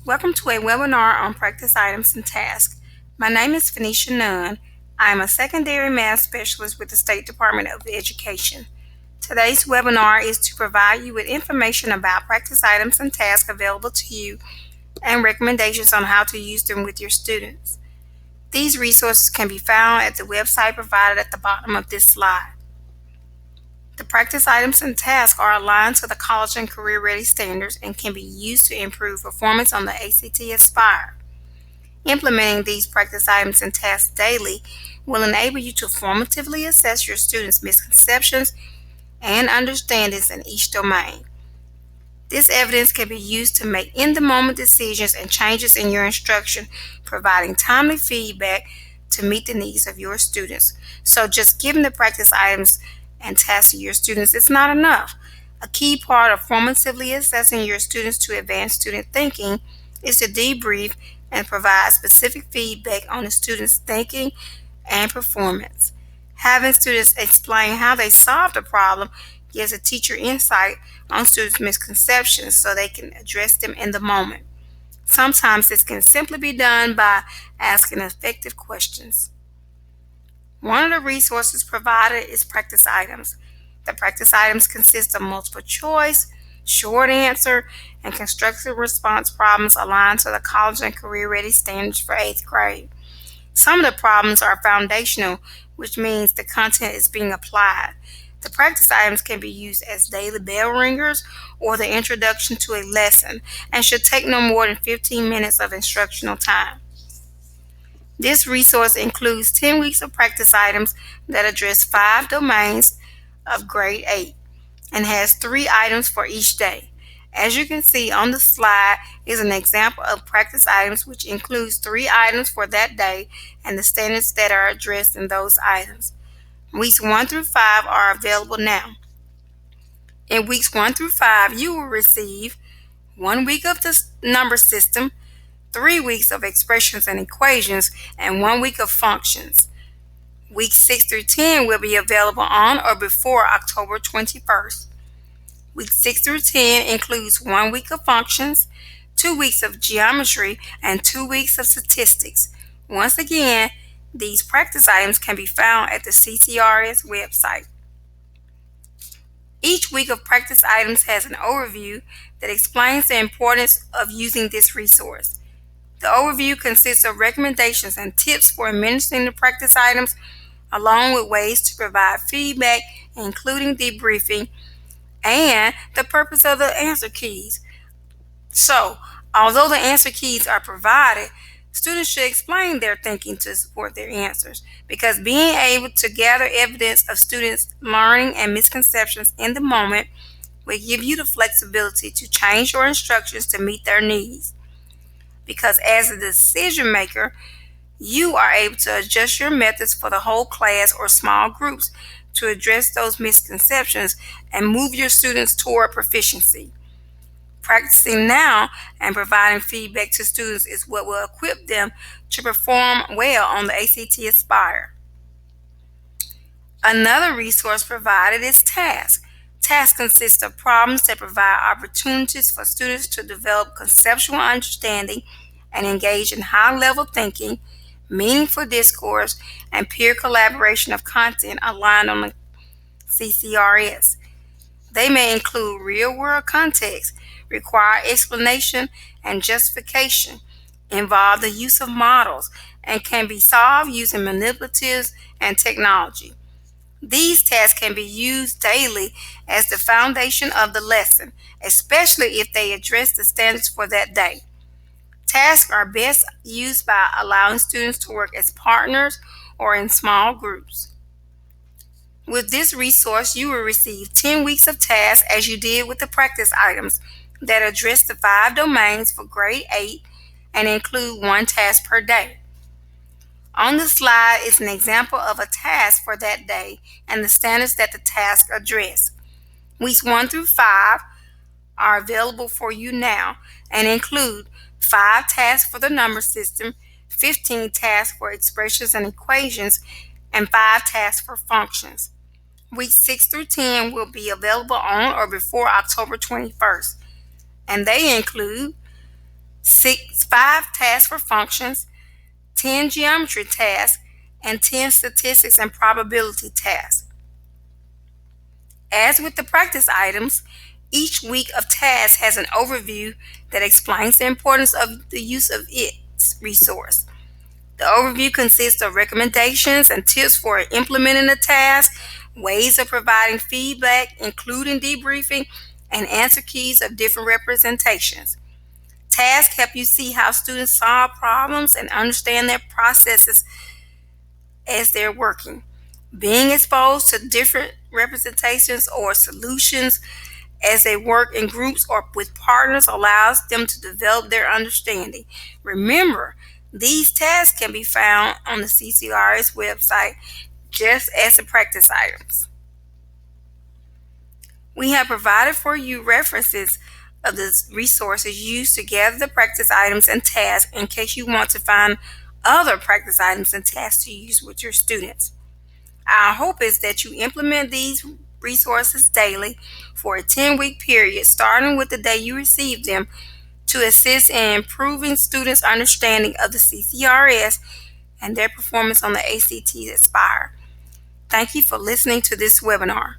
Welcome to a webinar on practice items and tasks. My name is Phenicia Nunn. I am a secondary math specialist with the State Department of Education. Today's webinar is to provide you with information about practice items and tasks available to you and recommendations on how to use them with your students. These resources can be found at the website provided at the bottom of this slide. The practice items and tasks are aligned to the college and career ready standards and can be used to improve performance on the ACT Aspire. Implementing these practice items and tasks daily will enable you to formatively assess your students' misconceptions and understandings in each domain. This evidence can be used to make in-the-moment decisions and changes in your instruction, providing timely feedback to meet the needs of your students. So just giving the practice items and tasks to your students is not enough. A key part of formatively assessing your students to advance student thinking is to debrief and provide specific feedback on the students' thinking and performance. Having students explain how they solved a problem gives a teacher insight on students' misconceptions so they can address them in the moment. Sometimes this can simply be done by asking effective questions. One of the resources provided is practice items. The practice items consist of multiple choice, short answer, and constructive response problems aligned to the college and career ready standards for 8th grade. Some of the problems are foundational, which means the content is being applied. The practice items can be used as daily bell ringers or the introduction to a lesson and should take no more than 15 minutes of instructional time. This resource includes 10 weeks of practice items that address 5 domains of grade 8 and has 3 items for each day. As you can see on the slide is an example of practice items which includes 3 items for that day and the standards that are addressed in those items. Weeks 1 through 5 are available now. In weeks 1 through 5, you will receive 1 week of the number system, 3 weeks of expressions and equations, and 1 week of functions. Weeks 6 through 10 will be available on or before October 21st. Week 6 through 10 includes 1 week of functions, 2 weeks of geometry, and 2 weeks of statistics. Once again, these practice items can be found at the CCRS website. Each week of practice items has an overview that explains the importance of using this resource. The overview consists of recommendations and tips for administering the practice items, along with ways to provide feedback, including debriefing, and the purpose of the answer keys. So, although the answer keys are provided, students should explain their thinking to support their answers, because being able to gather evidence of students' learning and misconceptions in the moment will give you the flexibility to change your instructions to meet their needs. Because as a decision maker, you are able to adjust your methods for the whole class or small groups to address those misconceptions and move your students toward proficiency. Practicing now and providing feedback to students is what will equip them to perform well on the ACT Aspire. Another resource provided is tasks. Tasks consist of problems that provide opportunities for students to develop conceptual understanding and engage in high-level thinking, meaningful discourse, and peer collaboration of content aligned on the CCRS. They may include real-world context, require explanation and justification, involve the use of models, and can be solved using manipulatives and technology. These tasks can be used daily as the foundation of the lesson, especially if they address the standards for that day. Tasks are best used by allowing students to work as partners or in small groups. With this resource, you will receive 10 weeks of tasks as you did with the practice items that address the 5 domains for grade 8 and include 1 task per day. On the slide is an example of a task for that day and the standards that the task address. Weeks 1 through 5 are available for you now and include 5 tasks for the number system, 15 tasks for expressions and equations, and 5 tasks for functions. Weeks 6 through 10 will be available on or before October 21st, and they include 5 tasks for functions, 10 geometry tasks, and 10 statistics and probability tasks. As with the practice items, each week of tasks has an overview that explains the importance of the use of its resource. The overview consists of recommendations and tips for implementing the task, ways of providing feedback, including debriefing, and answer keys of different representations. Tasks help you see how students solve problems and understand their processes as they're working. Being exposed to different representations or solutions as they work in groups or with partners allows them to develop their understanding. Remember, these tasks can be found on the CCRS website just as the practice items. We have provided for you references of the resources used to gather the practice items and tasks in case you want to find other practice items and tasks to use with your students. Our hope is that you implement these resources daily for a 10-week period, starting with the day you receive them, to assist in improving students' understanding of the CCRS and their performance on the ACT Aspire. Thank you for listening to this webinar.